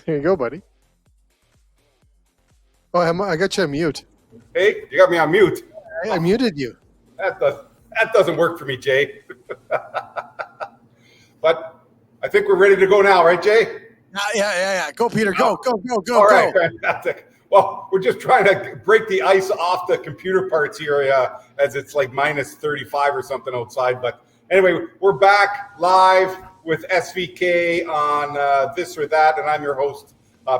There you go, buddy. Oh, I got you on mute. Hey, you got me on mute. I muted you. That doesn't work for me, Jay. But I think we're ready to go now, right, Jay? Yeah. Go, Peter. Go. All right, fantastic. Well, we're just trying to break the ice off the computer parts here as it's like minus 35 or something outside. But anyway, we're back live with SVK on This or That, and I'm your host,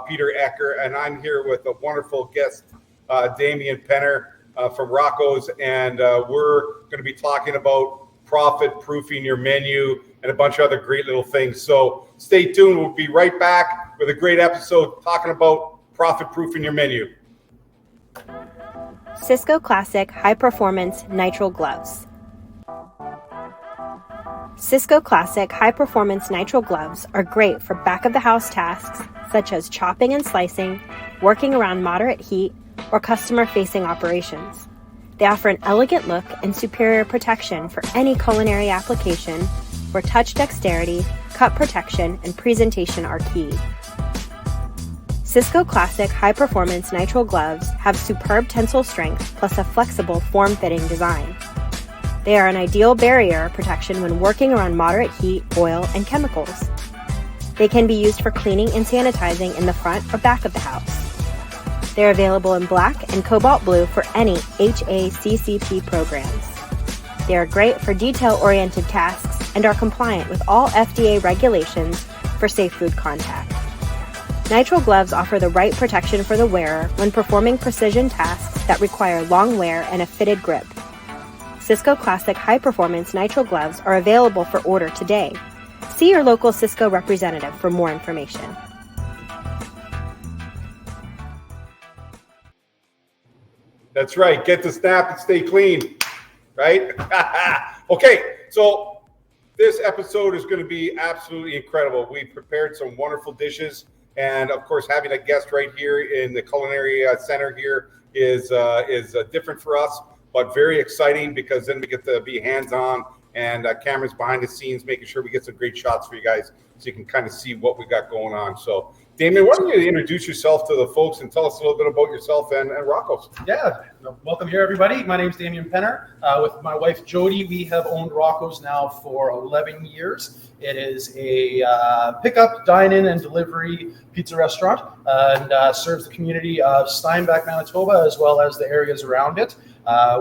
Peter Ecker, and I'm here with a wonderful guest, Damien Penner from Rocco's, and we're going to be talking about profit-proofing your menu and a bunch of other great little things. So stay tuned. We'll be right back with a great episode talking about profit-proofing your menu. Cisco Classic High Performance Nitrile Gloves. Cisco Classic High Performance Nitrile Gloves are great for back-of-the-house tasks such as chopping and slicing, working around moderate heat, or customer-facing operations. They offer an elegant look and superior protection for any culinary application where touch dexterity, cut protection, and presentation are key. Cisco Classic High Performance Nitrile Gloves have superb tensile strength plus a flexible form-fitting design. They are an ideal barrier protection when working around moderate heat, oil, and chemicals. They can be used for cleaning and sanitizing in the front or back of the house. They're available in black and cobalt blue for any HACCP programs. They are great for detail-oriented tasks and are compliant with all FDA regulations for safe food contact. Nitrile gloves offer the right protection for the wearer when performing precision tasks that require long wear and a fitted grip. Cisco Classic High Performance Nitrile Gloves are available for order today. See your local Cisco representative for more information. That's right. Get the snap and stay clean, right? Okay, so this episode is going to be absolutely incredible. We prepared some wonderful dishes, and of course, having a guest right here in the culinary center here is different for us, but very exciting because then we get to be hands-on and cameras behind the scenes, making sure we get some great shots for you guys so you can kind of see what we got going on. So, Damien, why don't you introduce yourself to the folks and tell us a little bit about yourself and Rocco's? Yeah, welcome here, everybody. My name is Damien Penner. With my wife, Jody, we have owned Rocco's now for 11 years. It is a pickup, dine-in, and delivery pizza restaurant and serves the community of Steinbach, Manitoba, as well as the areas around it.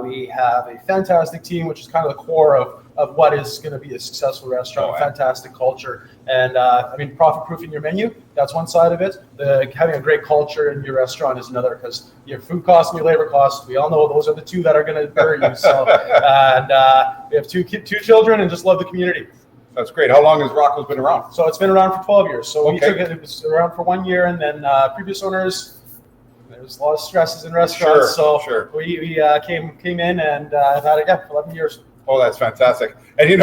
We have a fantastic team, which is kind of the core of what is going to be a successful restaurant, fantastic culture. And profit-proofing your menu, that's one side of it. Having a great culture in your restaurant is another, because your food costs and your labor costs, we all know those are the two that are going to bury you. So, and we have two children and just love the community. That's great. How long has Rocco's been around? So it's been around for 12 years. So it was around for 1 year, and then previous owners, there's a lot of stresses in restaurants. We came in and have had it for 11 years. Oh, that's fantastic. And you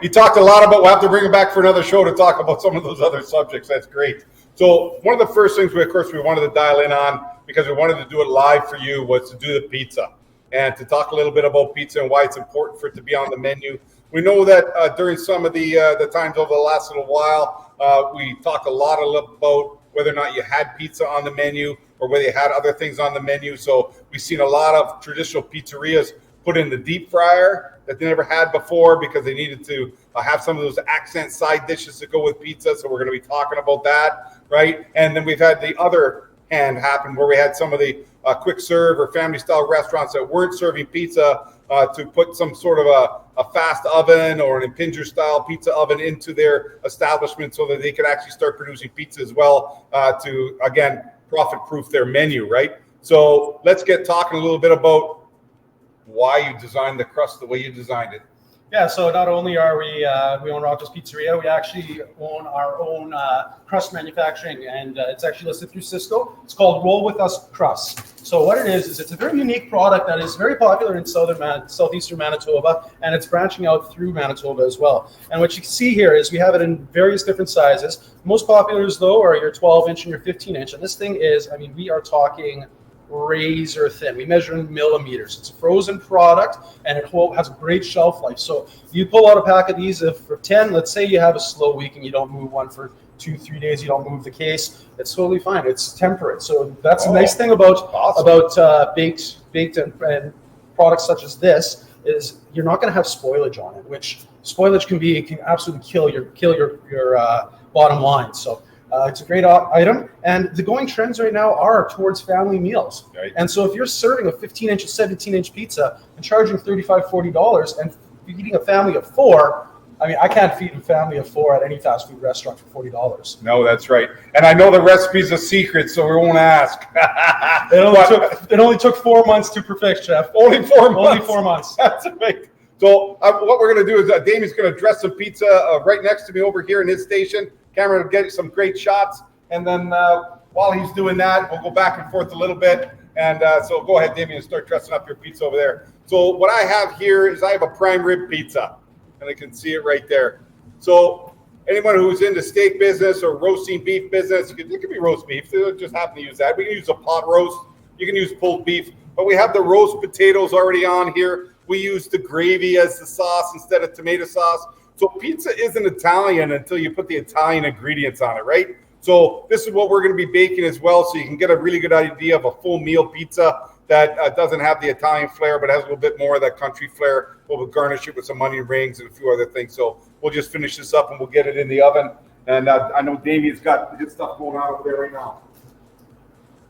talked a lot about, we'll have to bring him back for another show to talk about some of those other subjects. That's great. So one of the first things we wanted to dial in on, because we wanted to do it live for you, was to do the pizza and to talk a little bit about pizza and why it's important for it to be on the menu. We know that during some of the times over the last little while, we talked a lot about whether or not you had pizza on the menu or whether you had other things on the menu. So we've seen a lot of traditional pizzerias put in the deep fryer that they never had before because they needed to have some of those accent side dishes to go with pizza. So we're going to be talking about that, right? And then we've had the other hand happen where we had some of the quick serve or family style restaurants that weren't serving pizza to put some sort of a fast oven or an Impinger style pizza oven into their establishment so that they could actually start producing pizza as well to, again, profit-proof their menu, right? So let's get talking a little bit about why you designed the crust the way you designed it. Yeah, so not only are we own Rocco's Pizzeria, we actually own our own crust manufacturing, and it's actually listed through Cisco. It's called Roll With Us Crust. So what it is it's a very unique product that is very popular in southeastern Manitoba, and it's branching out through Manitoba as well. And what you can see here is we have it in various different sizes. Most popular, though, are your 12-inch and your 15-inch, and this thing is, we are talking razor thin. We measure in millimeters. It's a frozen product and it has a great shelf life. So you pull out a pack of these for 10, let's say you have a slow week and you don't move one for 2-3 days you don't move the case, it's totally fine. It's temperate. So that's a nice thing about baked and products such as this is you're not going to have spoilage on it, which spoilage can absolutely kill your bottom line. So it's a great item, and the going trends right now are towards family meals. Right. And so if you're serving a 15-inch or 17-inch pizza and charging $35-40 and feeding a family of 4, I mean, I can't feed a family of 4 at any fast food restaurant for $40. No, that's right. And I know the recipe's a secret, so we won't ask. It only took 4 months to perfect, Chef. Only 4 months. Only 4 months. That's right. So what we're going to do is Damien's going to dress some pizza right next to me over here in his station. Cameron will get some great shots. And then while he's doing that, we'll go back and forth a little bit. And so go ahead, Damien, and start dressing up your pizza over there. So what I have here is I have a prime rib pizza. And I can see it right there. So anyone who's in the steak business or roasting beef business, it could be roast beef. They don't just happen to use that. We can use a pot roast. You can use pulled beef. But we have the roast potatoes already on here. We use the gravy as the sauce instead of tomato sauce. So pizza isn't Italian until you put the Italian ingredients on it, right? So this is what we're going to be baking as well, so you can get a really good idea of a full meal pizza that doesn't have the Italian flair, but has a little bit more of that country flair. We'll garnish it with some onion rings and a few other things. So we'll just finish this up and we'll get it in the oven. And I know Damien's got his stuff going on over there right now.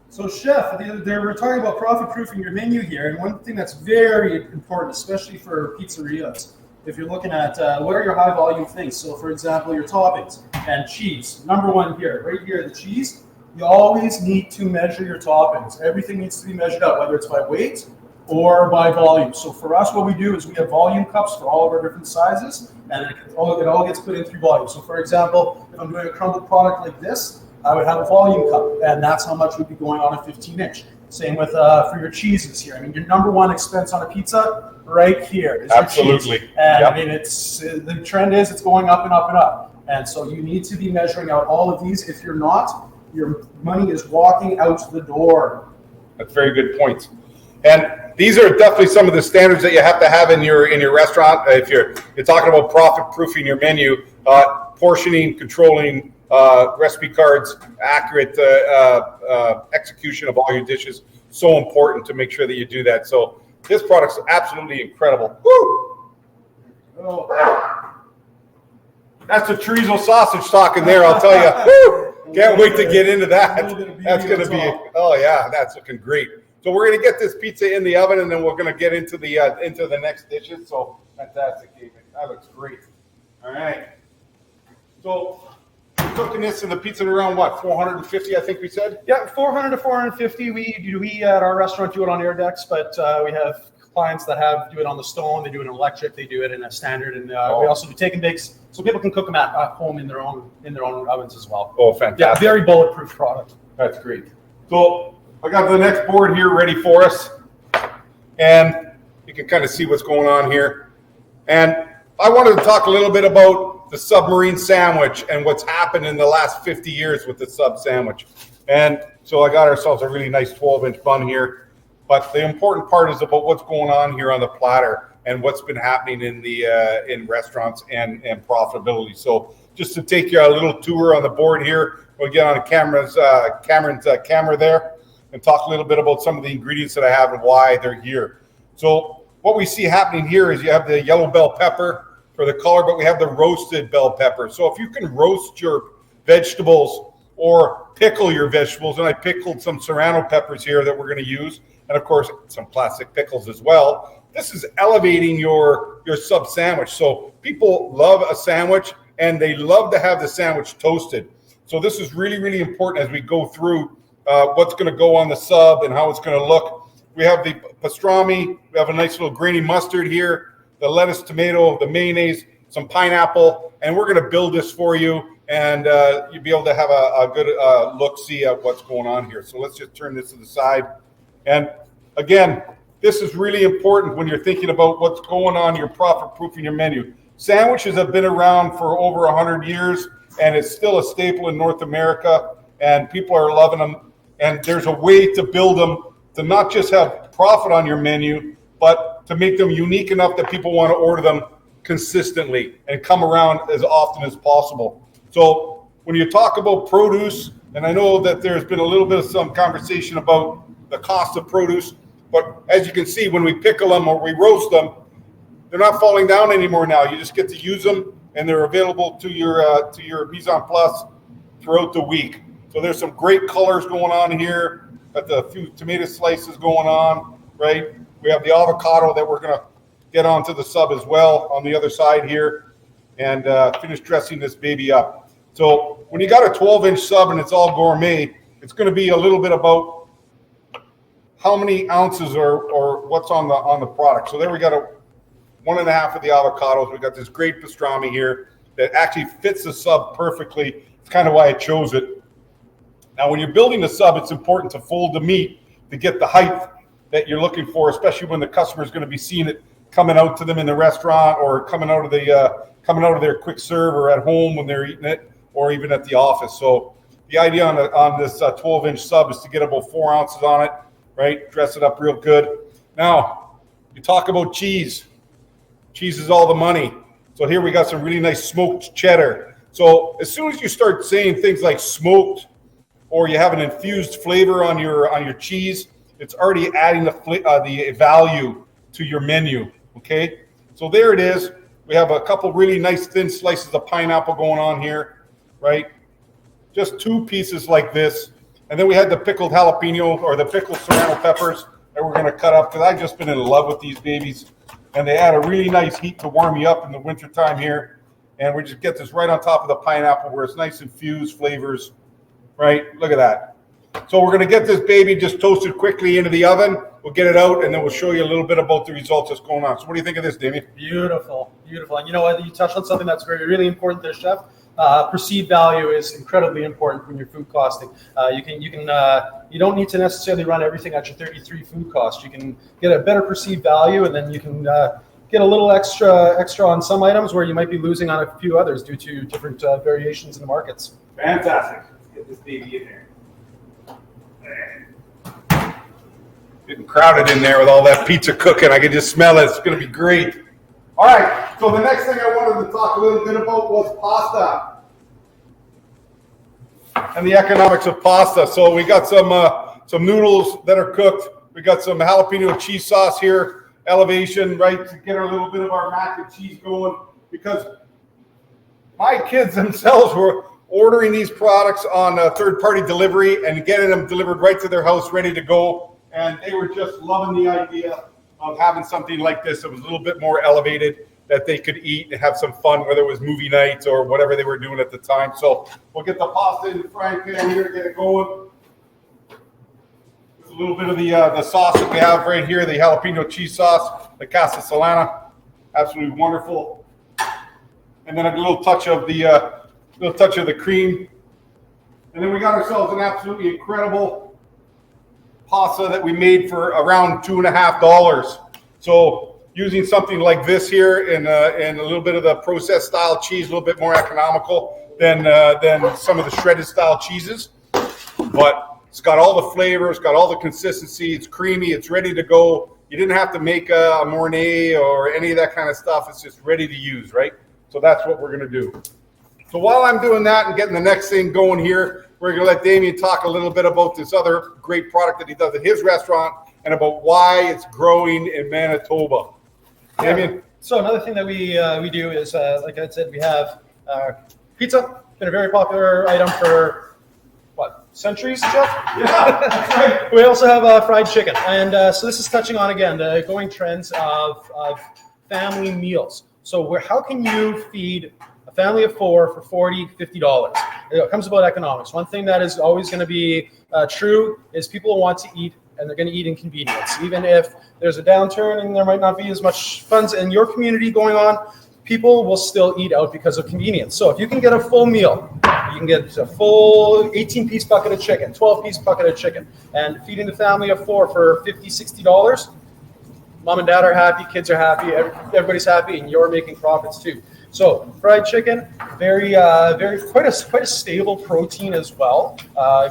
So, Chef, we're talking about profit-proofing your menu here, and one thing that's very important, especially for pizzerias, if you're looking at what are your high-volume things. So, for example, your toppings and cheese. Number one here, right here, the cheese. You always need to measure your toppings. Everything needs to be measured out, whether it's by weight or by volume. So for us, what we do is we have volume cups for all of our different sizes, and it all gets put in through volume. So for example, if I'm doing a crumbled product like this, I would have a volume cup, and that's how much would be going on a 15-inch. Same with for your cheeses here. I mean, your number one expense on a pizza right here is absolutely your cheese. And yep. I mean, it's the trend is it's going up and up and up. And so you need to be measuring out all of these. If you're not, your money is walking out the door. That's very good points. And these are definitely some of the standards that you have to have in your restaurant. If you're talking about profit proofing your menu, portioning, controlling, recipe cards, accurate execution of all your dishes, so important to make sure that you do that. So this product's absolutely incredible. Woo! Oh. That's the chorizo sausage talking there, I'll tell you. Woo! Can't wait to get into that. That's going to be, oh yeah, that's looking great. So we're going to get this pizza in the oven, and then we're going to get into the next dishes. So fantastic, David. That looks great. All right. So we're cooking this in the pizza at around what, 450? I think we said. Yeah, 400 to 450. We at our restaurant do it on air decks, but we have clients that do it on the stone. They do it in electric. They do it in a standard, and we also do take and bakes, so people can cook them at home in their own ovens as well. Oh, fantastic! Yeah, very bulletproof product. That's great. So I got the next board here ready for us, and you can kind of see what's going on here. And I wanted to talk a little bit about the submarine sandwich and what's happened in the last 50 years with the sub sandwich. And so I got ourselves a really nice 12-inch bun here. But the important part is about what's going on here on the platter and what's been happening in restaurants and profitability. So just to take you a little tour on the board here, we'll get on Cameron's camera there and talk a little bit about some of the ingredients that I have and why they're here. So what we see happening here is you have the yellow bell pepper for the color, but we have the roasted bell pepper. So if you can roast your vegetables or pickle your vegetables, and I pickled some serrano peppers here that we're going to use, and of course some plastic pickles as well. This is elevating your sub sandwich. So people love a sandwich, and they love to have the sandwich toasted. So this is really, really important as we go through what's going to go on the sub and how it's going to look. We have the pastrami. We have a nice little grainy mustard here, the lettuce, tomato, the mayonnaise, some pineapple, and we're going to build this for you, and you'll be able to have a good look-see at what's going on here. So let's just turn this to the side. And again, this is really important when you're thinking about what's going on in your profit-proofing your menu. Sandwiches have been around for over 100 years, and it's still a staple in North America, and people are loving them. And there's a way to build them to not just have profit on your menu, but to make them unique enough that people want to order them consistently and come around as often as possible. So when you talk about produce, and I know that there's been a little bit of some conversation about the cost of produce, but as you can see, when we pickle them or we roast them, they're not falling down anymore now. You just get to use them, and they're available to your mise en place throughout the week. So there's some great colors going on here. Got the few tomato slices going on, right? We have the avocado that we're gonna get onto the sub as well on the other side here, and finish dressing this baby up. So when you got a 12-inch sub and it's all gourmet, it's going to be a little bit about how many ounces or what's on the product. So there we got 1.5 of the avocados. We got this great pastrami here that actually fits the sub perfectly. It's kind of why I chose it. Now, when you're building the sub, it's important to fold the meat to get the height that you're looking for, especially when the customer is going to be seeing it coming out to them in the restaurant or coming out of their quick serve or at home when they're eating it, or even at the office. So the idea on this 12-inch sub is to get about 4 ounces on it, right? Dress it up real good. Now, you talk about cheese. Cheese is all the money. So here we got some really nice smoked cheddar. So as soon as you start saying things like smoked, or you have an infused flavor on your cheese, it's already adding the value to your menu, okay? So there it is. We have a couple really nice thin slices of pineapple going on here, right? Just 2 pieces like this. And then we had the pickled jalapeno or the pickled serrano peppers that we're gonna cut up, because I've just been in love with these babies. And they add a really nice heat to warm you up in the wintertime here. And we just get this right on top of the pineapple where it's nice infused flavors, right? Look at that. So we're gonna get this baby just toasted quickly into the oven. We'll get it out, and then we'll show you a little bit about the results that's going on. So what do you think of this, Damien? Beautiful, beautiful. And you know what? You touched on something that's really important there, Chef. Perceived value is incredibly important when you're food costing. You don't need to necessarily run everything at your 33 food cost. You can get a better perceived value, and then you can get a little extra on some items where you might be losing on a few others due to different variations in the markets. Fantastic. Let's get this baby in there. Getting crowded in there with all that pizza cooking. I can just smell it. It's going to be great. All right. So the next thing I wanted to talk a little bit about was pasta and the economics of pasta. So we got some noodles that are cooked. We got some jalapeno cheese sauce here, elevation, right, to get a little bit of our mac and cheese going, because my kids themselves were ordering these products on third-party delivery and getting them delivered right to their house, ready to go. And they were just loving the idea of having something like this that was a little bit more elevated, that they could eat and have some fun, whether it was movie nights or whatever they were doing at the time. So we'll get the pasta in the frying pan here, get it going. There's a little bit of the sauce that we have right here, the jalapeno cheese sauce, the Castellana, absolutely wonderful. And then a little touch of the cream. And then we got ourselves an absolutely incredible pasta that we made for around $2.50. So using something like this here and a little bit of the processed style cheese, a little bit more economical than some of the shredded style cheeses, but it's got all the flavor, it's got all the consistency, it's creamy, it's ready to go. You didn't have to make a Mornay or any of that kind of stuff. It's just ready to use, right? So that's what we're gonna do. So while I'm doing that and getting the next thing going here, we're going to let Damien talk a little bit about this other great product that he does at his restaurant and about why it's growing in Manitoba. Damien? So another thing that we do is, like I said, we have pizza. Been a very popular item for, centuries, Jeff? Yeah, that's right. We also have fried chicken. And so this is touching on, again, the going trends of family meals. So how can you feed a family of 4 for $40, $50? It comes about economics. One thing that is always going to be true is people want to eat, and they're going to eat in convenience. Even if there's a downturn and there might not be as much funds in your community going on, people will still eat out because of convenience. So if you can get a full meal, you can get a full 18-piece bucket of chicken, 12-piece bucket of chicken, and feeding the family of 4 for $50, $60, mom and dad are happy, kids are happy, everybody's happy, and you're making profits too. So fried chicken, quite a stable protein as well.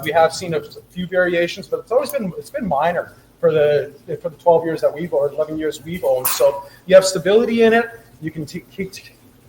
We have seen a few variations, but it's been minor for the 12 years that we've, or 11 years we've owned. So you have stability in it. You can take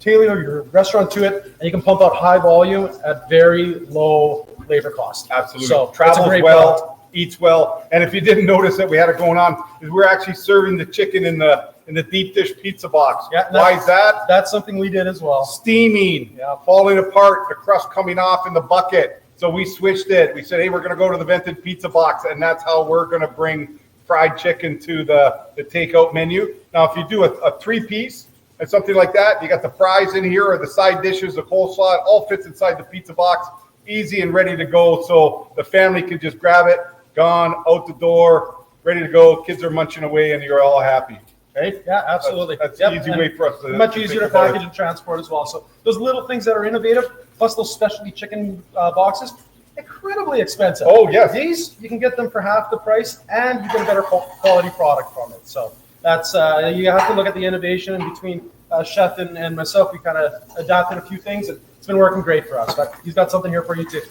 tailor your restaurant to it, and you can pump out high volume at very low labor cost. Absolutely. So Travels great well, product. eats well. And if you didn't notice that we had it going on, is we're actually serving the chicken in the deep dish pizza box. Yeah, Why is that? That's something we did as well. Steaming, falling apart, the crust coming off in the bucket. So we switched it. We said, hey, we're going to go to the vented pizza box, and that's how we're going to bring fried chicken to the takeout menu. Now, if you do a three-piece and something like that, you got the fries in here or the side dishes, the coleslaw, it all fits inside the pizza box, easy and ready to go. So the family can just grab it, gone, out the door, ready to go. Kids are munching away, and you're all happy. Right? Yeah, absolutely. That's an easy way for us to much easier to think about package and transport as well. So those little things that are innovative, plus those specialty chicken boxes, incredibly expensive. Oh, yes. These, you can get them for half the price, and you get a better quality product from it. So that's you have to look at the innovation. And between Chef and myself, we kind of adapted a few things, and it's been working great for us. But he's got something here for you too.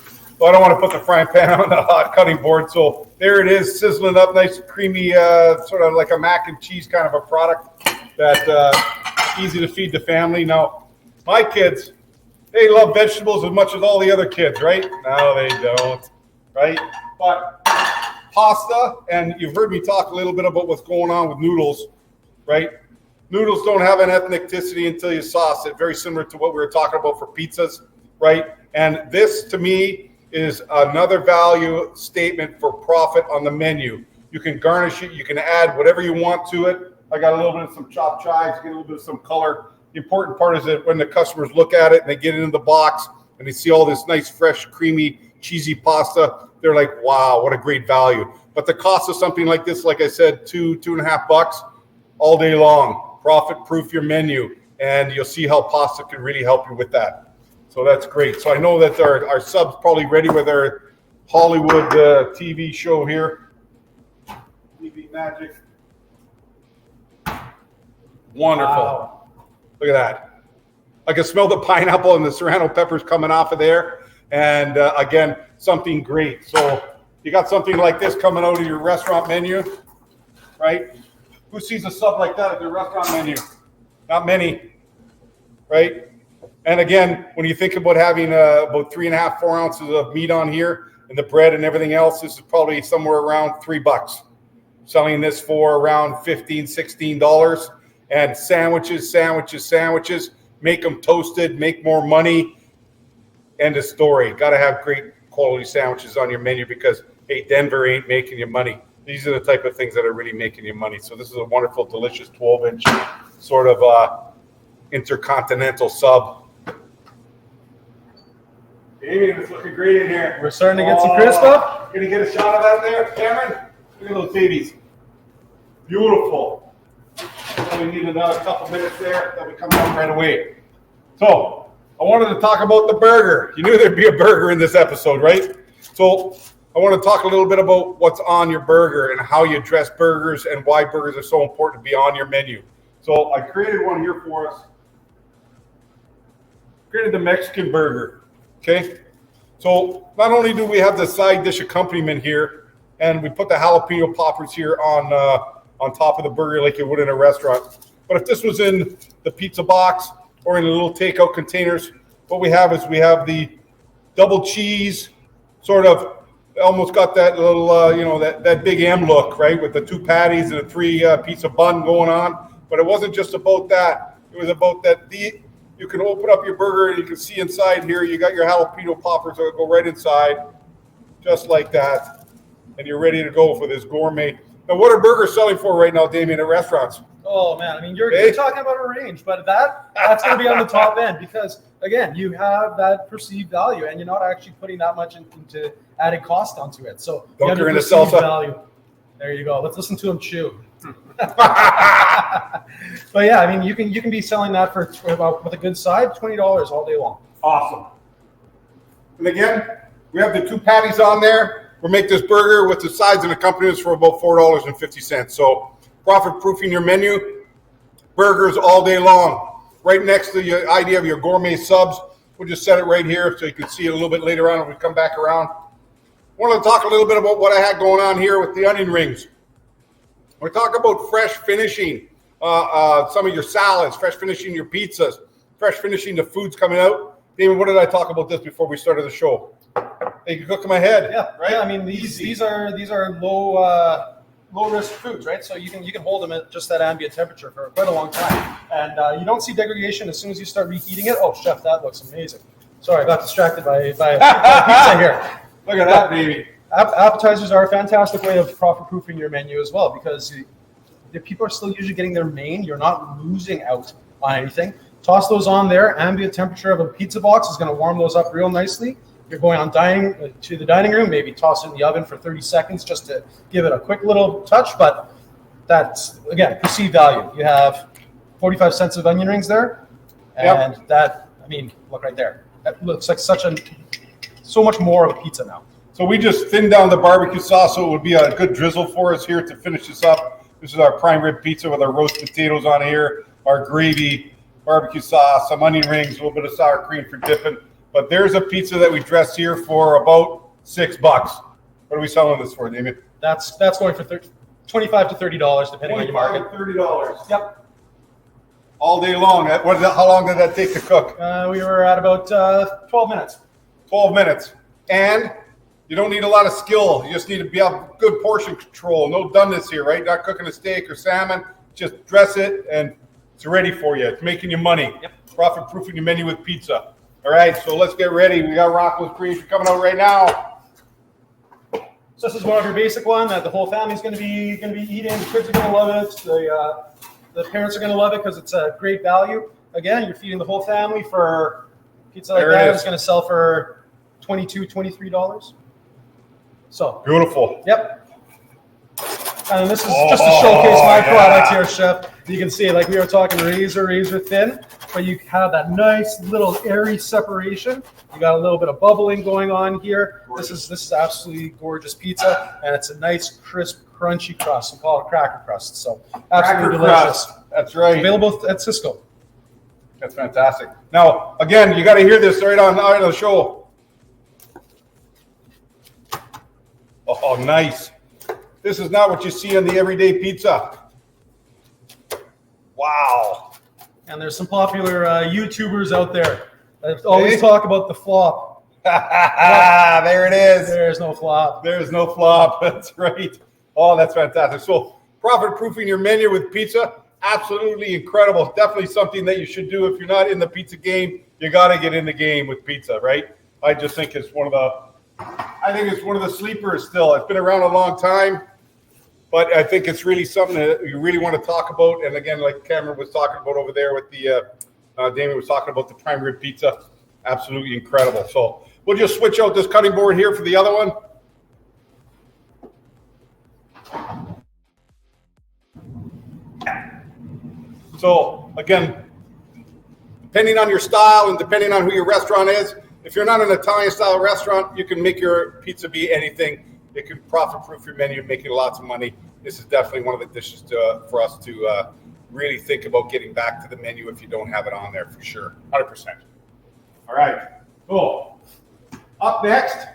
Well, I don't want to put the frying pan on the hot cutting board. So there it is, sizzling up, nice, creamy, sort of like a mac and cheese kind of a product that easy to feed the family. Now, my kids, they love vegetables as much as all the other kids, right? No, they don't, right? But pasta, and you've heard me talk a little bit about what's going on with noodles, right? Noodles don't have an ethnicity until you sauce it, very similar to what we were talking about for pizzas, right? And this, to me, is another value statement for profit on the menu. You can garnish it. You can add whatever you want to it. I got a little bit of some chopped chives, get a little bit of some color. The important part is that when the customers look at it and they get it in the box and they see all this nice, fresh, creamy, cheesy pasta, they're like, wow, what a great value. But the cost of something like this, like I said, $2.50 all day long. Profit-proof your menu, and you'll see how pasta can really help you with that. So that's great. So I know that our sub's probably ready with our Hollywood TV show here. TV magic. Wonderful. Wow. Look at that. I can smell the pineapple and the serrano peppers coming off of there. And again, something great. So you got something like this coming out of your restaurant menu, right? Who sees a sub like that at their restaurant menu? Not many, right? And again, when you think about having about 3.5, 4 ounces of meat on here and the bread and everything else, this is probably somewhere around $3. Selling this for around $15, $16. And sandwiches. Make them toasted, make more money. End of story. Got to have great quality sandwiches on your menu because, hey, Denver ain't making you money. These are the type of things that are really making you money. So this is a wonderful, delicious 12-inch sort of intercontinental sub. Amy, it's looking great in here. We're starting to get some crisp up. Can you get a shot of that there, Cameron? Look at those babies. Beautiful. So we need another couple minutes there. That we come out right away. So I wanted to talk about the burger. You knew there'd be a burger in this episode, right? So I want to talk a little bit about what's on your burger and how you dress burgers and why burgers are so important to be on your menu. So I created one here for us. Created the Mexican burger. Okay, so not only do we have the side dish accompaniment here, and we put the jalapeno poppers here on top of the burger like you would in a restaurant, but if this was in the pizza box or in the little takeout containers, what we have is we have the double cheese, sort of almost got that little, that big M look, right, with the 2 patties and a 3-piece of bun going on. But it wasn't just about that. It was about that you can open up your burger and you can see inside here, you got your jalapeno poppers that go right inside, just like that. And you're ready to go for this gourmet. Now, what are burgers selling for right now, Damien, at restaurants? Oh, man. I mean, you're talking about a range, but that's going to be on the top end because, again, you have that perceived value and you're not actually putting that much into added cost onto it. So you have Dunker in the the salsa. value. There you go. Let's listen to him chew. But yeah, I mean, you can be selling that for about, with a good side, $20 all day long. Awesome. And again, we have the 2 patties on there. We'll make this burger with the sides and accompaniments for about $4.50. So profit-proofing your menu, burgers all day long. Right next to the idea of your gourmet subs, we'll just set it right here so you can see it a little bit later on when we come back around. I want to talk a little bit about what I had going on here with the onion rings. We're talking about fresh finishing some of your salads, fresh finishing your pizzas, fresh finishing, the food's coming out. David, what did I talk about this before we started the show? They can cook in my head. Yeah, right. Yeah, I mean these are low risk foods, right? So you can hold them at just that ambient temperature for quite a long time, and you don't see degradation as soon as you start reheating it. Oh, chef, that looks amazing. Sorry, I got distracted by pizza here. Look at that, baby. Appetizers are a fantastic way of profit-proofing your menu as well, because the people are still usually getting their main. You're not losing out on anything. Toss those on there. Ambient temperature of a pizza box is going to warm those up real nicely. You're going on to the dining room, maybe toss it in the oven for 30 seconds just to give it a quick little touch. But that's, again, perceived value. You have 45 cents of onion rings there, and that, I mean, look right there. That looks like so much more of a pizza now. So we just thinned down the barbecue sauce, so it would be a good drizzle for us here to finish this up. This is our prime rib pizza with our roast potatoes on here, our gravy, barbecue sauce, some onion rings, a little bit of sour cream for dipping. But there's a pizza that we dressed here for about $6. What are we selling this for, Damien? That's going for $25 to $30, depending on your market. $30. Yep. All day long. How long did that take to cook? We were at about 12 minutes. 12 minutes. And you don't need a lot of skill. You just need to have good portion control. No doneness here, right? Not cooking a steak or salmon. Just dress it and it's ready for you. It's making you money. Yep. Profit-proofing your menu with pizza. All right, so let's get ready. We got Rocco's creation coming out right now. So this is one of your basic one that the whole family's going to be eating. The kids are going to love it. The parents are going to love it because it's a great value. Again, you're feeding the whole family for pizza like that. It's going to sell for $22, $23. So beautiful. Yep. And this is just to showcase my product here, chef. You can see, like we were talking, razor thin, but you have that nice little airy separation. You got a little bit of bubbling going on here. This is absolutely gorgeous pizza, and it's a nice, crisp, crunchy crust. We call it cracker crust. So absolutely delicious. That's right. Available at Cisco. That's fantastic. Now, again, you got to hear this right on the show. Oh, nice. This is not what you see on the everyday pizza. Wow. And there's some popular YouTubers out there that always talk about the flop. There it is. There's no flop. There's no flop. That's right. Oh, that's fantastic. So profit-proofing your menu with pizza, absolutely incredible. Definitely something that you should do. If you're not in the pizza game, you got to get in the game with pizza, right? I just think it's one of the sleepers still. It's been around a long time. But I think it's really something that you really want to talk about. And again, like Cameron was talking about over there with Damien was talking about the prime rib pizza. Absolutely incredible. So we'll just switch out this cutting board here for the other one. So again, depending on your style and depending on who your restaurant is, if you're not an Italian style restaurant, you can make your pizza be anything. It can profit-proof your menu, making lots of money. This is definitely one of the dishes for us to really think about getting back to the menu if you don't have it on there for sure, 100%. All right, cool. Up next,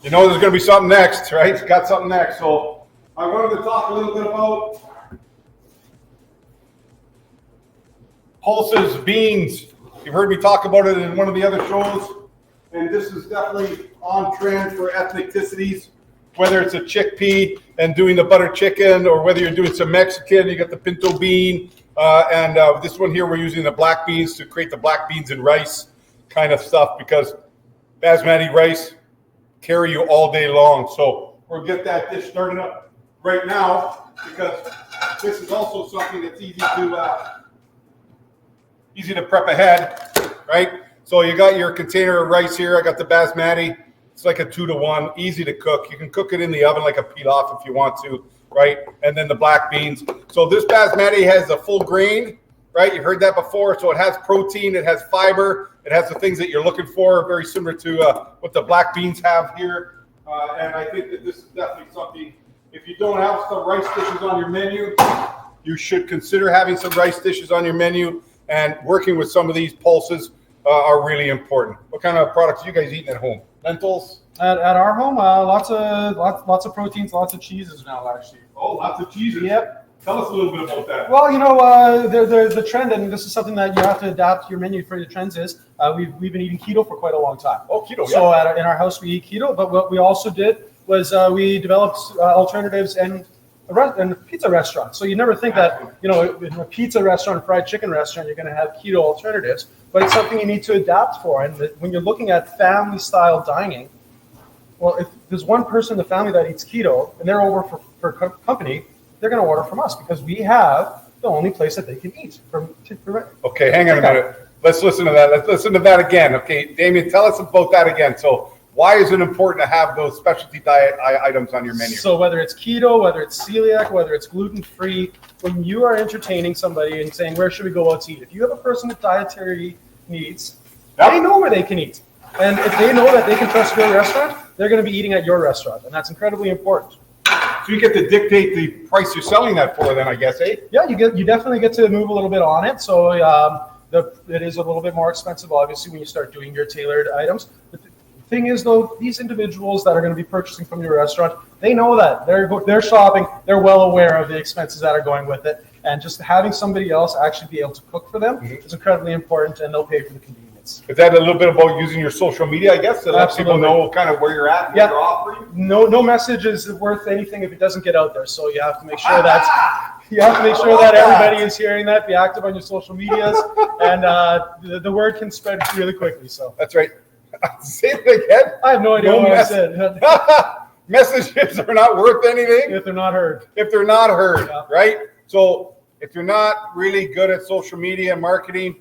you know there's going to be something next, right? It's got something next. So I wanted to talk a little bit about pulses, beans. You've heard me talk about it in one of the other shows. And this is definitely on trend for ethnicities, whether it's a chickpea and doing the butter chicken, or whether you're doing some Mexican, you got the pinto bean. And this one here, we're using the black beans to create the black beans and rice kind of stuff, because basmati rice carry you all day long. So we'll get that dish started up right now, because this is also something that's easy to prep ahead, right? So you got your container of rice here. I got the basmati. It's like a 2-to-1, easy to cook. You can cook it in the oven like a pilaf if you want to, right? And then the black beans. So this basmati has a full grain, right? You've heard that before. So it has protein, it has fiber, it has the things that you're looking for, very similar to what the black beans have here. And I think that this is definitely something, if you don't have some rice dishes on your menu, you should consider having some rice dishes on your menu, and working with some of these pulses are really important. What kind of products are you guys eating at home? Lentils? At our home, lots of proteins, lots of cheeses now, actually. Oh, lots of cheeses. Yep. Tell us a little bit about that. Well, the trend, and this is something that you have to adapt your menu for the trends is, we've been eating keto for quite a long time. Oh, keto, So in our house, we eat keto, but what we also did was we developed alternatives in a pizza restaurant. So you never think that, in a pizza restaurant, fried chicken restaurant, you're going to have keto alternatives, but it's something you need to adapt for. And when you're looking at family-style dining, well, if there's one person in the family that eats keto and they're over for company, they're going to order from us because we have the only place that they can eat. Okay, hang on a minute. Let's listen to that. Let's listen to that again. Okay, Damien, tell us about that again. So why is it important to have those specialty diet items on your menu? So whether it's keto, whether it's celiac, whether it's gluten-free, when you are entertaining somebody and saying, where should we go out to eat? If you have a person with dietary needs, they know where they can eat. And if they know that they can trust your restaurant, they're going to be eating at your restaurant. And that's incredibly important. So you get to dictate the price you're selling that for then, I guess, eh? Yeah, you definitely get to move a little bit on it. So it is a little bit more expensive, obviously, when you start doing your tailored items. But the thing is, though, these individuals that are going to be purchasing from your restaurant, they know that. They're shopping. They're well aware of the expenses that are going with it. And just having somebody else actually be able to cook for them is incredibly important, and they'll pay for the convenience. Is that a little bit about using your social media, I guess, to let people know kind of where you're at, what you're offering? No message is worth anything if it doesn't get out there. So you have to make sure that everybody is hearing that. Be active on your social medias, and the word can spread really quickly. So that's right. Say it again. I have no idea what I said. Messages are not worth anything if they're not heard. Right? So if you're not really good at social media marketing,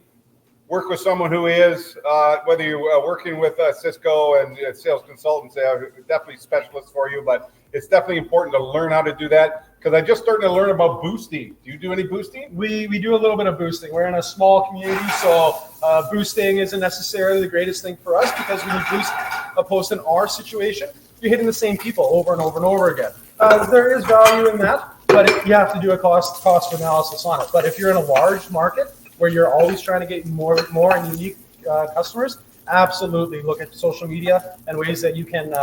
work with someone who is, whether you're working with Cisco and sales consultants, they are definitely specialists for you, but it's definitely important to learn how to do that because I just started to learn about boosting. Do you do any boosting? We do a little bit of boosting. We're in a small community, so boosting isn't necessarily the greatest thing for us because when you boost a post in our situation, you're hitting the same people over and over and over again. There is value in that, but you have to do a cost analysis on it. But if you're in a large market, where you're always trying to get more and unique customers, absolutely look at social media and ways that you can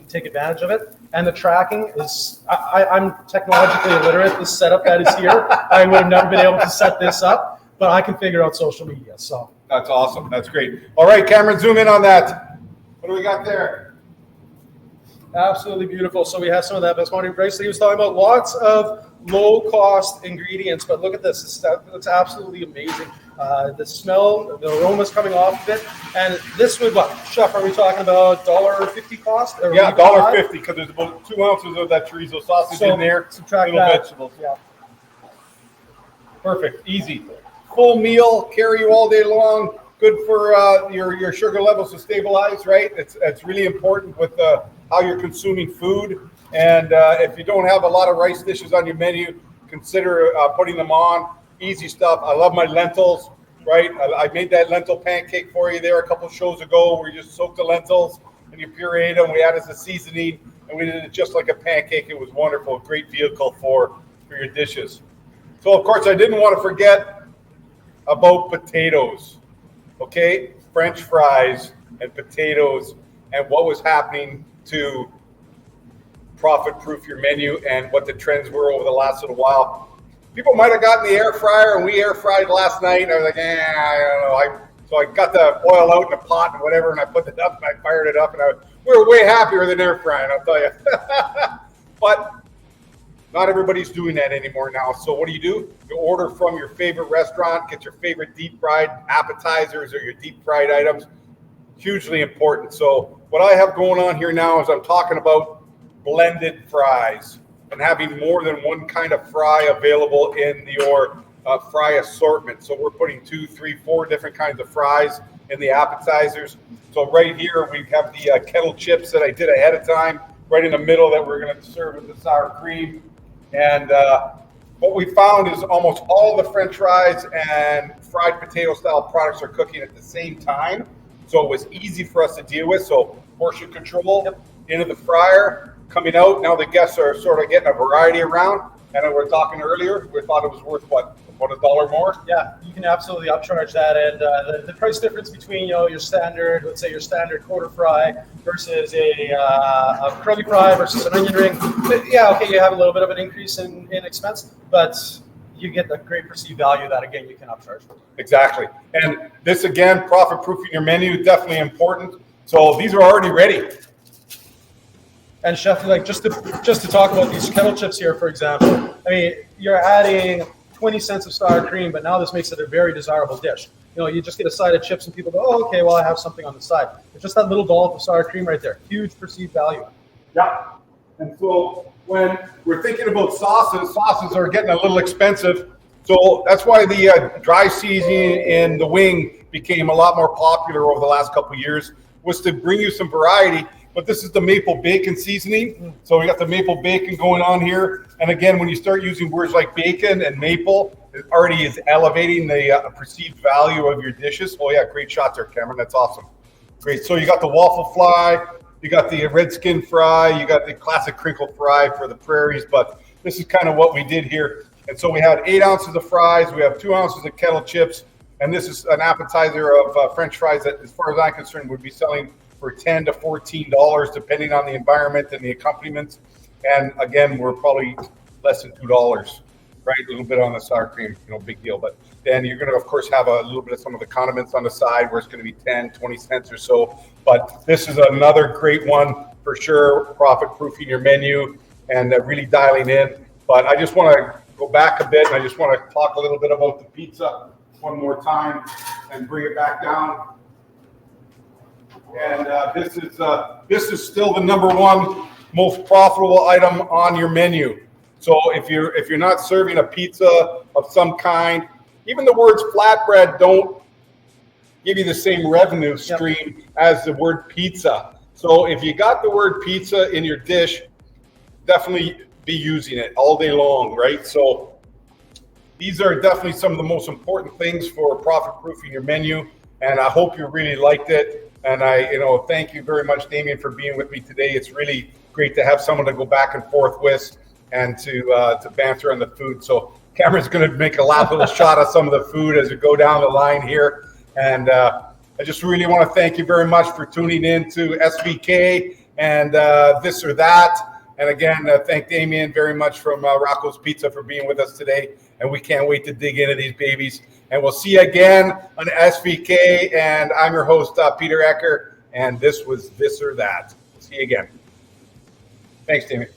take advantage of it. And the tracking is, I'm technologically illiterate. This setup that is here, I would have never been able to set this up, but I can figure out social media. So that's awesome. That's great. All right, Cameron, zoom in on that. What do we got there? Absolutely beautiful. So we have some of that basmati rice that he was talking about. Lots of low-cost ingredients, but look at this. It's absolutely amazing. The smell, the aroma's coming off of it. And this would, what, Chef, are we talking about $1.50 cost? Yeah, $1.50 because there's about 2 ounces of that chorizo sausage in there. Subtract little that. vegetables. Yeah. Perfect. Easy. Full meal, carry you all day long. Good for your sugar levels to stabilize, right? It's really important with how you're consuming food. And if you don't have a lot of rice dishes on your menu, consider putting them on. Easy stuff. I love my lentils, right? I made that lentil pancake for you there a couple shows ago where you just soaked the lentils and you pureed them. We added the seasoning and we did it just like a pancake. It was wonderful. Great vehicle for your dishes. So, of course, I didn't want to forget about potatoes, okay? French fries and potatoes and what was happening to profit-proof your menu and what the trends were over the last little while. People might have gotten the air fryer, and we air fried last night, and I was like, I don't know. So I got the oil out in the pot and whatever, and I put it up, and I fired it up, and we were way happier than air frying, I'll tell you. But not everybody's doing that anymore now. So what do? You order from your favorite restaurant, get your favorite deep-fried appetizers or your deep-fried items. Hugely important. So what I have going on here now is I'm talking about blended fries and having more than one kind of fry available in your fry assortment. So we're putting 2, 3, 4 different kinds of fries in the appetizers. So right here we have the kettle chips that I did ahead of time, right in the middle that we're going to serve with the sour cream. And what we found is almost all the French fries and fried potato style products are cooking at the same time. So it was easy for us to deal with. So portion control into the fryer, coming out. Now the guests are sort of getting a variety around. And we were talking earlier, we thought it was worth what? about $1 more. Yeah, you can absolutely upcharge that, and the price difference between your standard, let's say your standard quarter fry versus a curly fry versus an onion ring. But yeah, okay, you have a little bit of an increase in expense, but you get the great perceived value that again you can upcharge. Exactly, and this again, profit proofing your menu, definitely important. So these are already ready. And chef, like just to talk about these kettle chips here, for example, I mean, you're adding 20 cents of sour cream, but now this makes it a very desirable dish. You just get a side of chips and people go, oh, okay, well, I have something on the side. It's just that little dollop of sour cream right there. Huge perceived value. Yeah. And so when we're thinking about sauces are getting a little expensive. So that's why the dry seasoning in the wing became a lot more popular over the last couple of years, was to bring you some variety. But this is the maple bacon seasoning. So we got the maple bacon going on here. And again, when you start using words like bacon and maple, it already is elevating the perceived value of your dishes. Oh yeah, great shot there, Cameron. That's awesome. Great. So you got the waffle fry, you got the red skin fry, you got the classic crinkle fry for the prairies. But this is kind of what we did here. And so we had 8 ounces of fries. We have 2 ounces of kettle chips. And this is an appetizer of French fries that, as far as I'm concerned, would be selling for $10 to $14, depending on the environment and the accompaniments. And again, we're probably less than $2, right? A little bit on the sour cream, big deal. But then you're going to, of course, have a little bit of some of the condiments on the side where it's going to be 10, 20 cents or so. But this is another great one for sure, profit proofing your menu and really dialing in. But I just want to go back a bit, and I just want to talk a little bit about the pizza one more time and bring it back down. And this is still the #1 most profitable item on your menu. So if you're not serving a pizza of some kind, even the words flatbread don't give you the same revenue stream as the word pizza. So if you got the word pizza in your dish, definitely be using it all day long, right? So these are definitely some of the most important things for profit proofing your menu. And I hope you really liked it. And I, thank you very much, Damien, for being with me today. It's really great to have someone to go back and forth with and to banter on the food. So Cameron's going to make a last little shot of some of the food as we go down the line here. And I just really want to thank you very much for tuning in to SVK and This or That. And again, thank Damien very much from Rocco's Pizza for being with us today. And we can't wait to dig into these babies. And we'll see you again on SVK. And I'm your host, Peter Ecker. And this was This or That. See you again. Thanks, Damien.